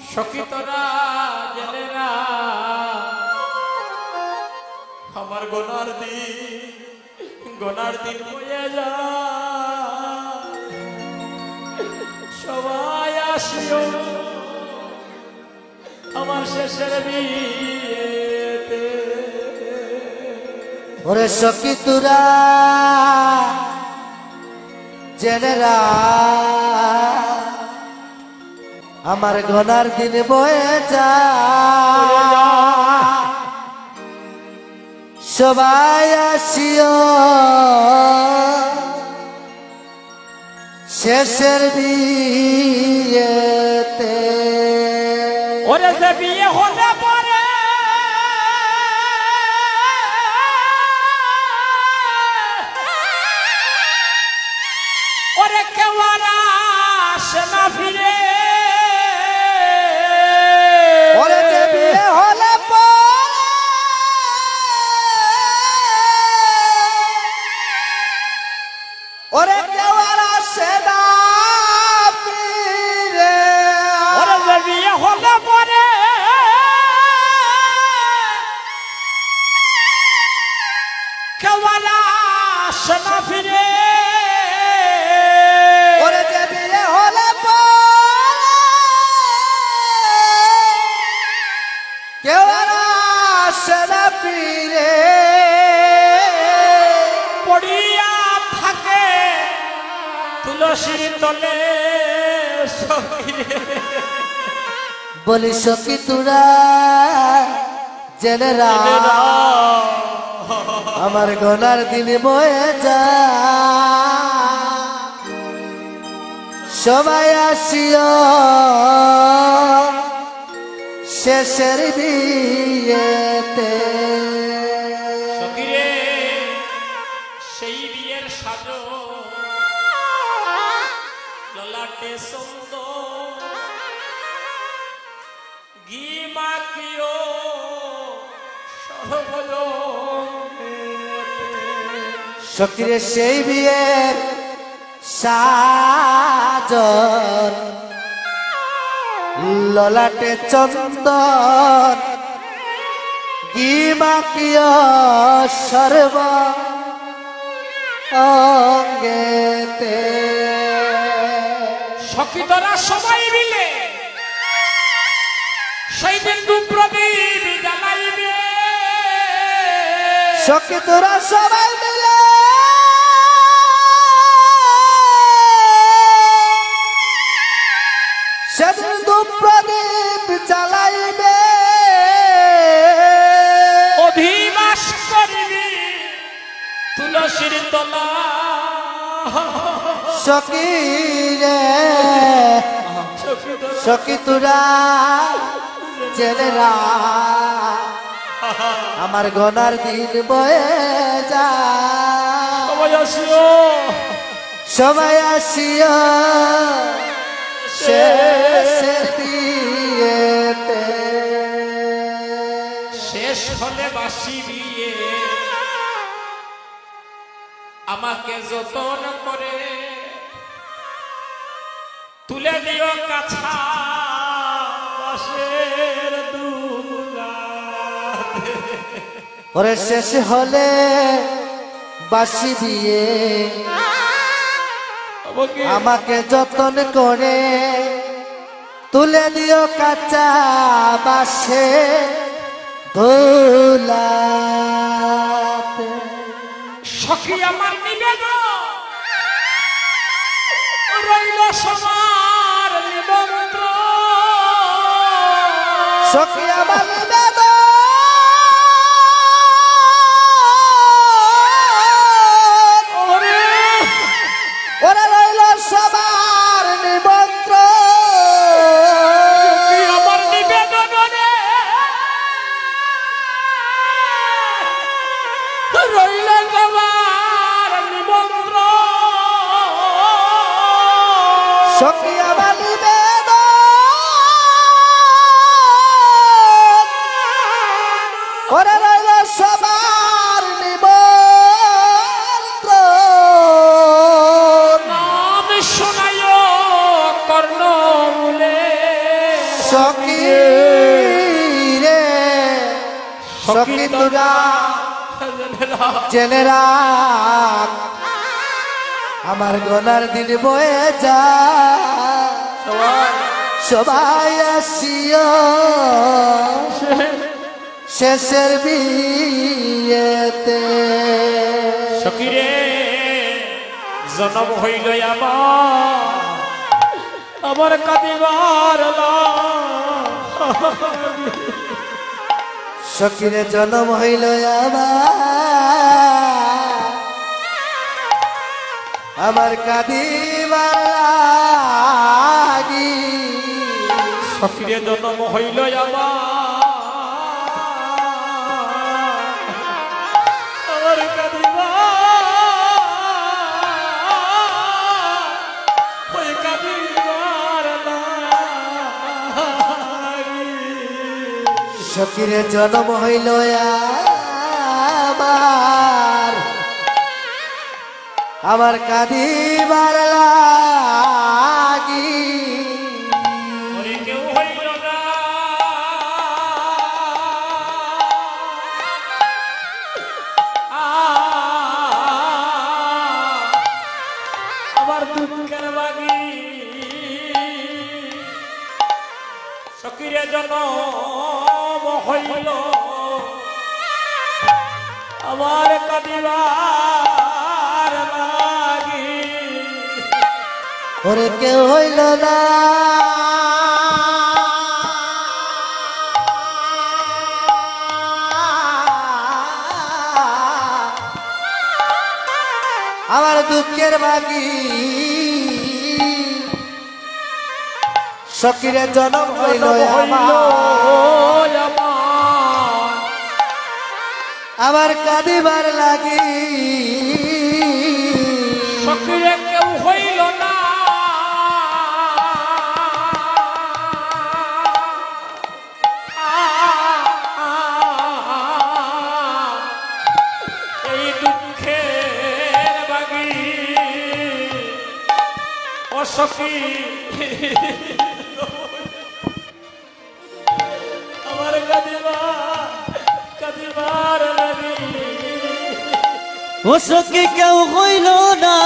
সকিতরা জেলেরা আমার গোনার দিন বয়ে যা সবাই আসিও আমার শেষের বিয়েতে। ওরে সকিতরা জেলেরা আমার ঘনার দিন বয়ে যা সবাই আসিও শেষের বিয়েতে। ওরে যে বিয়ে হতে পারে ওরে কেউ আর আসে না ফিরে। ওরে যে বিয়ে হলে ওরে কেউ আর আসে না ফিরে। ওরে যে বিয়ে হলে পরে কেউ আর আসে না ফিরে। ওরে যে বিয়ে হলে কেউ আর আসে না ফিরে। পড়িয়া থাকে তুলসীর তলে বলি সকিতরা জেলেরা আমার গলার দিন বয়ে যা সবাই আসিও শেষের বিয়েতে। সখিরে সেই বিয়ের সাজো ললাটে সুন্দর ঘি মাখিও সকিরে সেই বিয়ের সাজন ললাটে চন্দন ঘি মাখিও সর্ব অঙ্গেতে। সখিতরা সবাই মিলে সেই দিন প্রদীপ জ্বালাইবে। সকিতরা সবাই মিলে সেদিন প্রদীপ জ্বালাইবে। অধিবাস করবি তুলসীর তলা। সকিরে সকিতরা জেলেরা আমার গনার দিন বয়ে যা সবাই আসিও সবাই আসিও শেষের বিয়েতে। শেষ হলে বাসি বিয়ে আমাকে যতন করে তুলে দিও কাছা বাসের দুলাতে। ওরে শেষ হলে বাসি বিয়ে আমাকে যতন করে তুলে দিও কাঁচা বাসে ধুলাতে। সখী আমার নিবেদন রইল সবার নিমন্ত্রণ। সখী আমার নিবেদন ওরে রইল সবার নিমন্ত্রণ। আমার নিবেদন রইল সবার নিমন্ত্রণ। সখী আমার নিবেদন সখী রে সখী তোরা জেনে রাখ আমার গলার দিন বয়ে যা সবাই আসিও শেষের বিয়েতে সখী রে জনম হইল আমার কাঁদিবার সখীরে জন্ম হইল আমার কাঁদিবার লাগি সখীরে জন্ম হইল আমার কাঁদিবার সখীরে জন্ম হইল আমার কাঁদিবার লাগি কেউ হইল না আমার দুঃখের বাগি সখীরে জন্ম হইল আমার কাঁদিবার লাগি ওরে কেউ হইল না আমার দুঃখের বাগি সখীরে জন্ম হইল আমার কাঁদিবার লাগি সখীরে কেউ হইল না এই দুঃখের বাগি ও সখী আমার কাঁদিবার লাগি ও সখী কেউ হইল না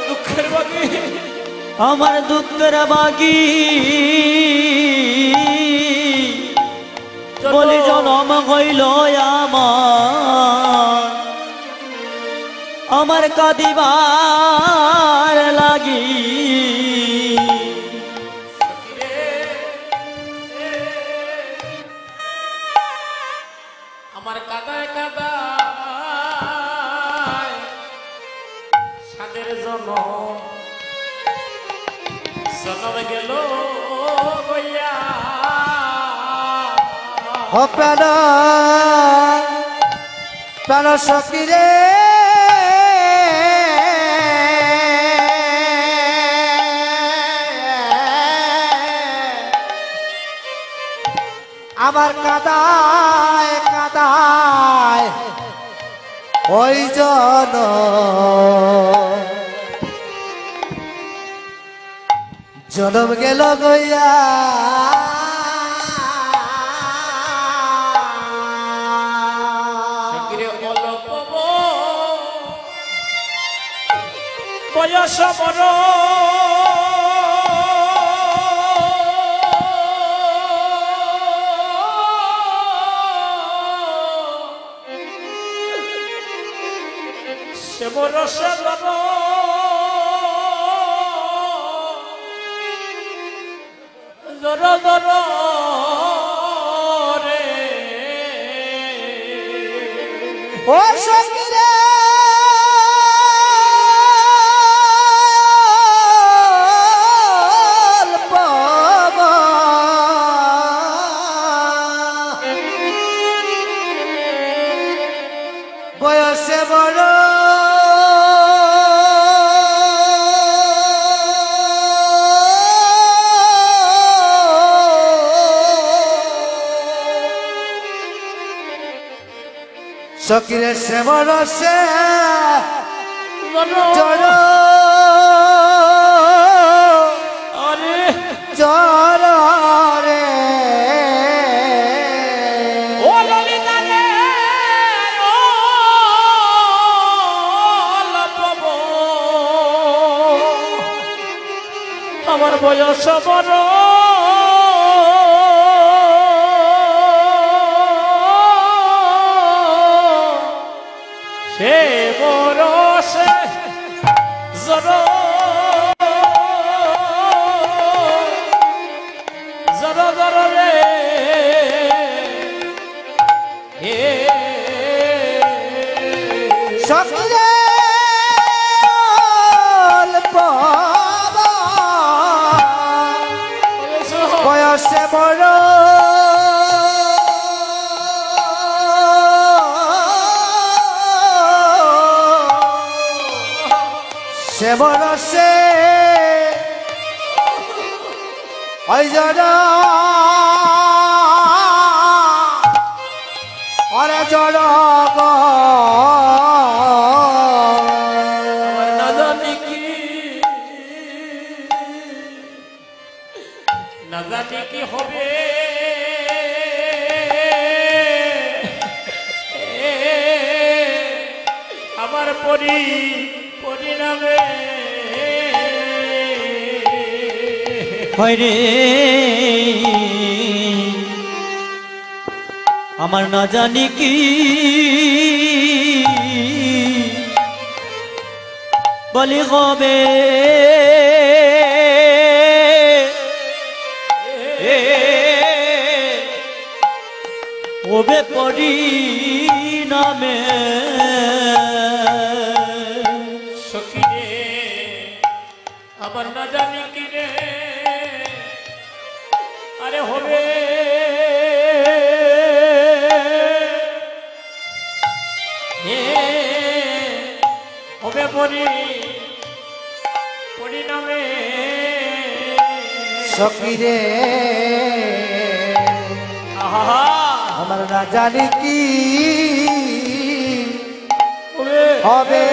দুঃখের বাগি আমার দুঃখের বাগি বলি জনম হইল আমার কাঁদিবার লাগি আমার কাদায় কাদায় সাদের জনম গেল গইয়া ও প্রাণ প্রাণ সখীরে আমার কাদায় কাদায় ওই জনম গেল গইয়া বয়স বড় সে বড় সদন জর জর রে ও সখীরে বয়সে বড় সকিরে সে বরসে চর চর রে ও ললিতা রে ও লপব আমার বয়স বড় সে বরসে জর জর জর রে সকিরে অল্প বয়সে বড় সে বরসে ওই জড় অরে জড় না জানি কি না জানি কি হবে আমার পরিণামে হয় রে আমার না জানি কি বলি হবে ওবে পরিণামে সখী রে আমার না জানি কি রে আরে হবে হবে পরিণামে সকিরে আহা আমার না জানি কি হবে হবে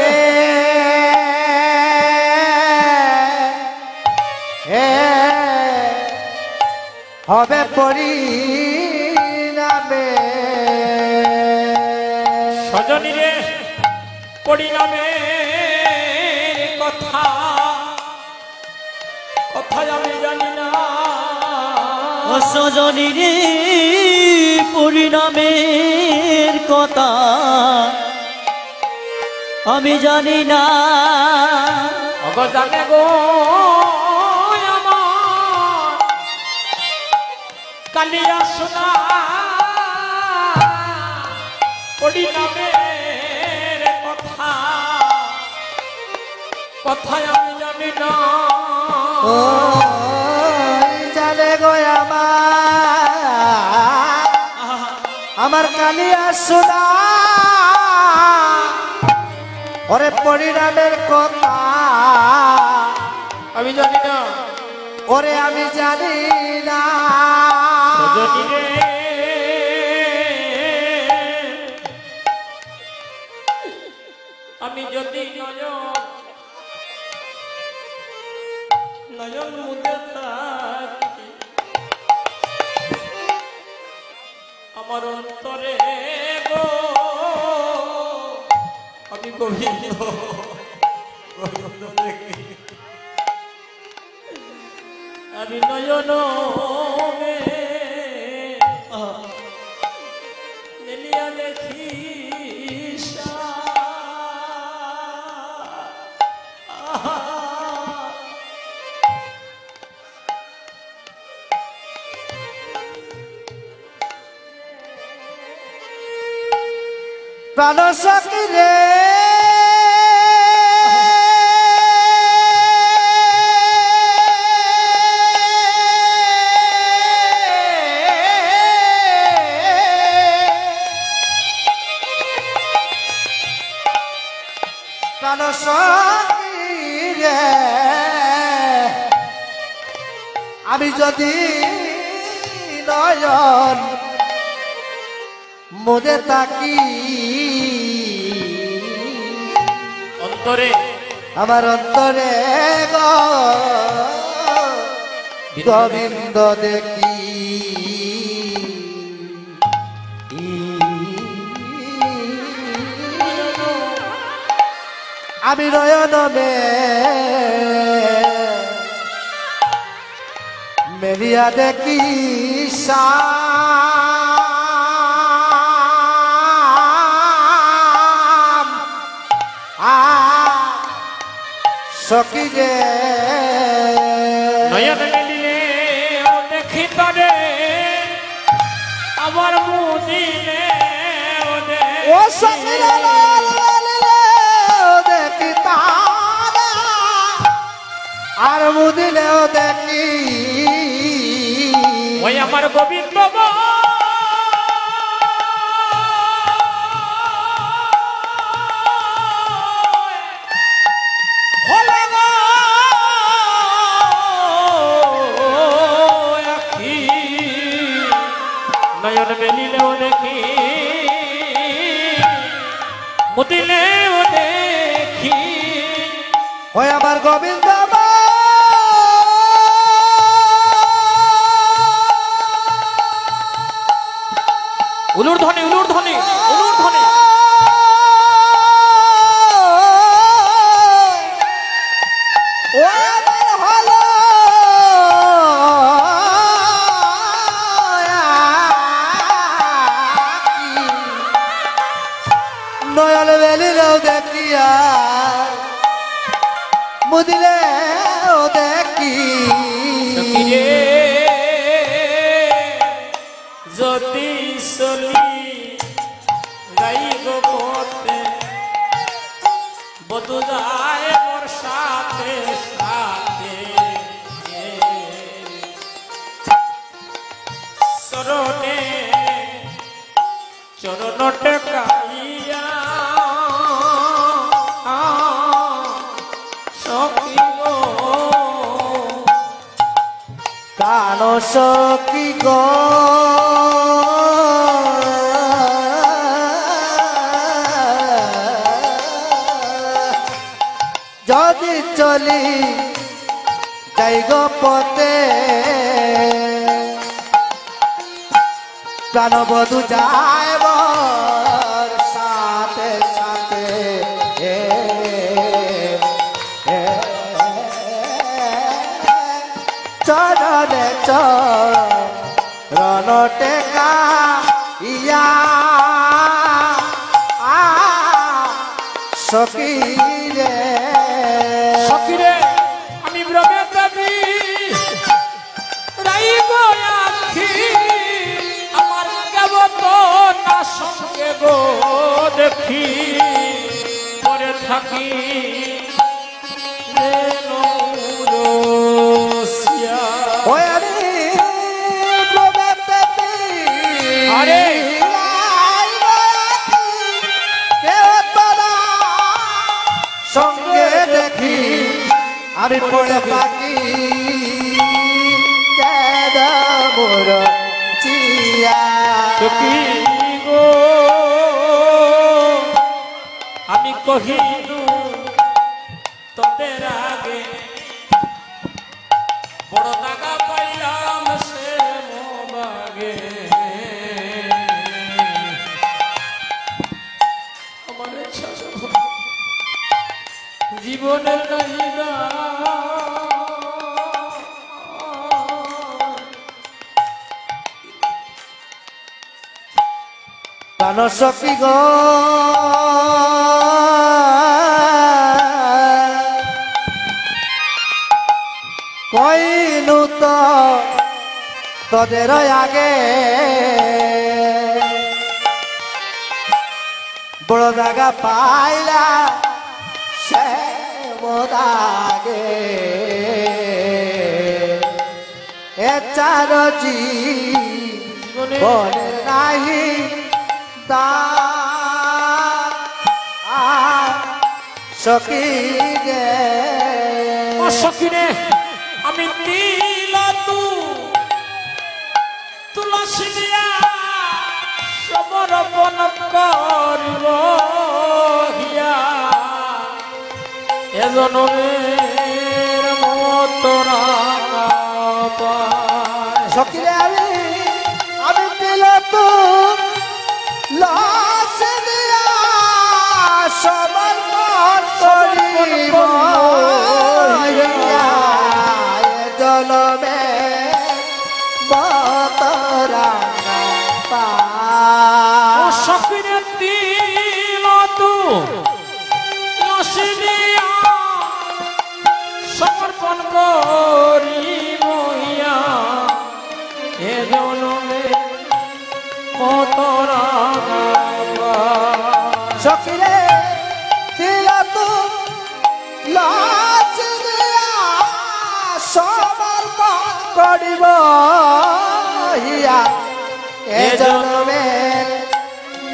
হবে পরিণামে সজনী রে পরিণামে কথা আমি জানি না সজনী রে পরিণামের কথা আমি জানি না অগ জানে গো আমার কালিয়া সোনা পরিণামের কথা আমি জানি না ও জানে গো আমার কালিয়া সোনা ওরে পরিণামের কথা আমি জানি না ওরে আমি জানি না সজনী রে আমি যদি নয়ন মুদে থাকি আমার অন্তরে গো আমি গোবিন্দ দেখি আমি নয়ন মেলিয়া দেখি প্রাণ সকিরে প্রাণ সকিরে আমি যদি নয়ন মুদে তাকি অন্তরে আমার অন্তরে গোবিন্দ দেখি আমি নয়ন মেরিয়া দেখি সখী রে নয়ন মিলিলে ও দেখি তরে আমার মুদিলে ও সখী রে দেখি তারা আর মুদিলেও দেখি ওই আমার গোবিন্দ নয়ন মেলিলেও দেখি মুদিলেও দেখি ওই আমার গোবিন্দ উলুর ধ্বনি উলুর ধ্বনি উলুর ধ্বনি নয়ন বেলিলেও দেখিয়া মুদিলেও দেখি যদি চলি গাই গো পথে বধু যায় মোর সাথে সাথে চরণে চরণ টেকাইয়া সখী গো কান সখী গো যদি চলি যাই গো পথে প্রাণবধূ যায় মোর সাথে সাথে চরণে চরণ টেকা ইয়া সখী রে সখীরে আমি ব্রহ্মে দেবী রাই গো আখি আমার কেব তো না সঙ্গে গো দেখি পরে থাকি ওই আমি আরে সঙ্গে দেখি আমি পড়ে বাকি মোর চিয়া সখী গো আমি কহিনু তোদের আগে বড় দাগা পাইলাম সে মোবাগে আমার জীবনের নাহিদা প্রাণ সখী গো কইনু তো তোদের আগে বড় জায়গা পাইলা সে মোদাগে এ চারজি বনের নাহি দা সখী গে সখিনে আমি নীলা তুলসী দিয়া সমর্পণ করিব হিয়া জনমের মতো রাঙা পায় সকিরে আমি দিল তো লাশ দিয়া সমর্পণ করিব জলমে বতরাঙ্গা পায় সকিরে দিল তো লাশ দিয়া সমর্পণ করিব এ জনমে মতো রাঙা পায় সকিরে দিল তো লাশ দিয়া সমর্পণ করিব এ জন্মে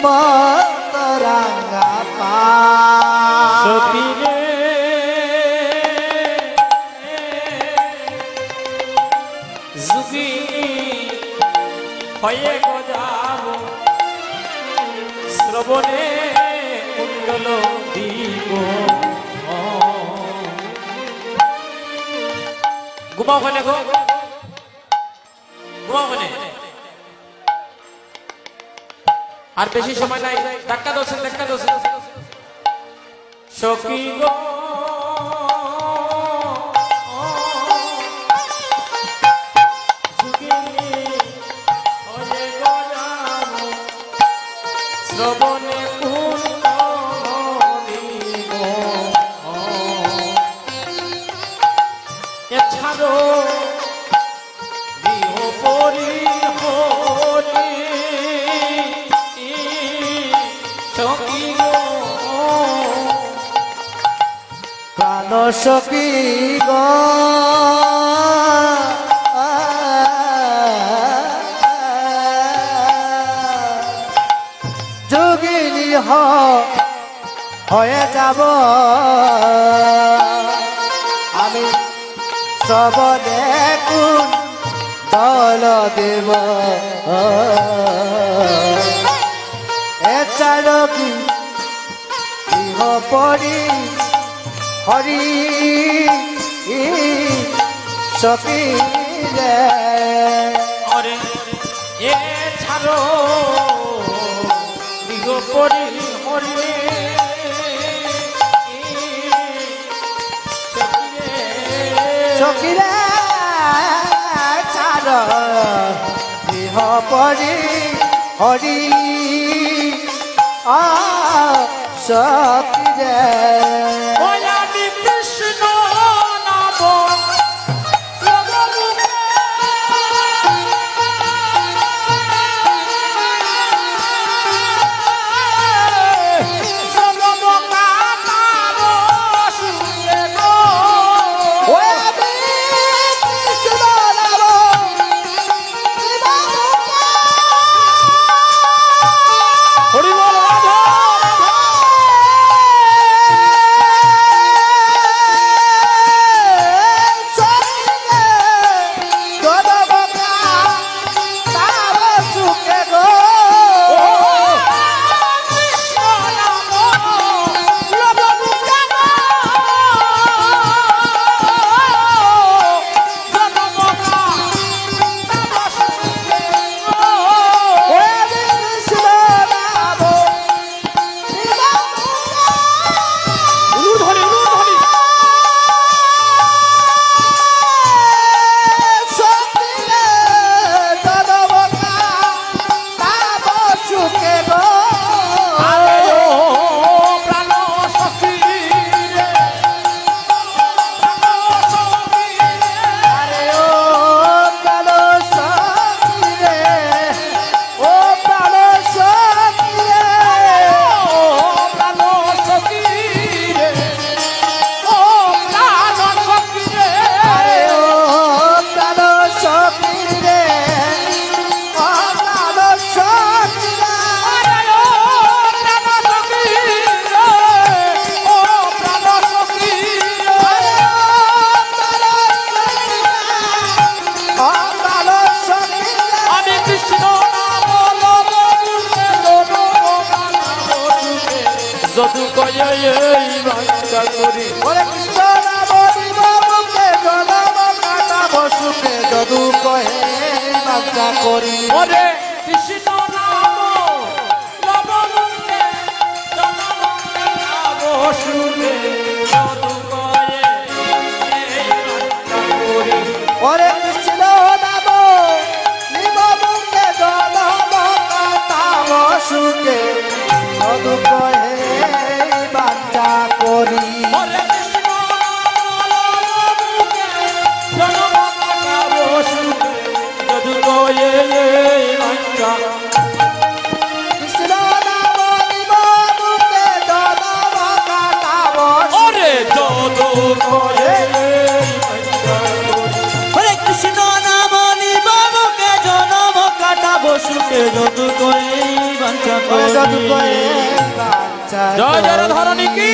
মতরাঙ্গা পায় সকিরে যুগি হয়ে গজাব শ্রবণে কুণ্ডল দিব ঘুমাও ওখানে গো ঘুমাও ওখানে আর বেশি সময় নাই ধাক্কা দোষেন সখী গো শ্রবণে কুণ্ড দিব এছাড়ো গৃহ পরিহরি সখী গো প্রাণ সখী গো যোগিনী হয়ে যাব আমি সবনে কোন দল দেব এছাড়া কি গৃহ পরি হরি সখী রে অরে এ ছাড়ো গৃহ পরিহরি সখী রে চার গৃহ পরি হরি সখী রে আমি কৃষ্ণ নাম এই বাঞ্ছা করি ওরে কৃষ্ণ নাম নিব মুখে জনম কাটাব সুখে যদু কহে বাঞ্ছা করি ওরে কৃষ্ণ নাম লব মুখে জনম কাটাব সুখে যদু কহে এই বাঞ্ছা করি ওরে কৃষ্ণ নাম নিব মুখে জনম কাটাব সুখে যদু কহে বাঞ্ছা করি ওরে কৃষ্ণ নাম মুখে জনম কাটাব সুখে যদু কহে এই বাঞ্ছা কৃষ্ণ নাম নিব মুখে জনম কাটাব ওরে যদু কহে এই বাঞ্ছা করি হরে কৃষ্ণ নাম নিব মুখে জনম কাটাব সুখে যদু করে বাঞ্ছা যদু করি কহে বাঞ্ছা জয় জয় করি। ধরণী কি